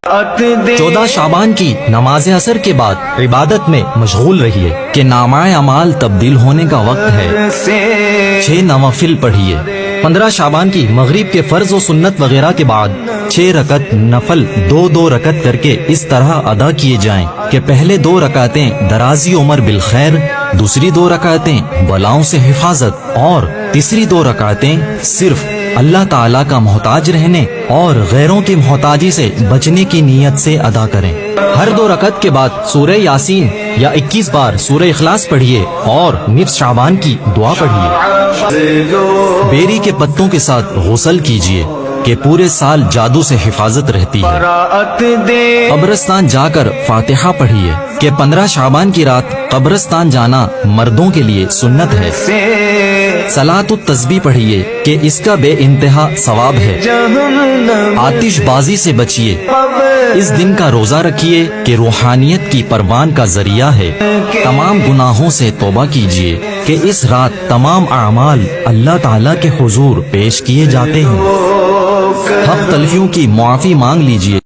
14 شعبان کی نماز عصر کے بعد عبادت میں مشغول رہیے کہ نامہ اعمال تبدیل ہونے کا وقت ہے۔ 6 نوافل پڑھیے۔ 15 شعبان کی مغرب کے فرض و سنت وغیرہ کے بعد 6 رکعت نفل 2 رکعت کر کے اس طرح ادا کیے جائیں کہ پہلے 2 رکعتیں درازی عمر بالخیر، دوسری 2 رکعتیں بلاؤں سے حفاظت اور تیسری 2 رکعتیں صرف اللہ تعالیٰ کا محتاج رہنے اور غیروں کی محتاجی سے بچنے کی نیت سے ادا کریں۔ ہر 2 رکعت کے بعد سورہ یاسین یا 21 بار سورہ اخلاص پڑھیے اور نصف شعبان کی دعا پڑھیے۔ بیری کے پتوں کے ساتھ غسل کیجیے کہ پورے سال جادو سے حفاظت رہتی ہے۔ قبرستان جا کر فاتحہ پڑھیے کہ 15 شعبان کی رات قبرستان جانا مردوں کے لیے سنت ہے۔ صلاۃ التسبیح پڑھیے کہ اس کا بے انتہا ثواب ہے۔ آتش بازی سے بچیے، اس دن کا روزہ رکھیے کہ روحانیت کی پروان کا ذریعہ ہے۔ تمام گناہوں سے توبہ کیجیے کہ اس رات تمام اعمال اللہ تعالیٰ کے حضور پیش کیے جاتے ہیں۔ حق تلفیوں کی معافی مانگ لیجیے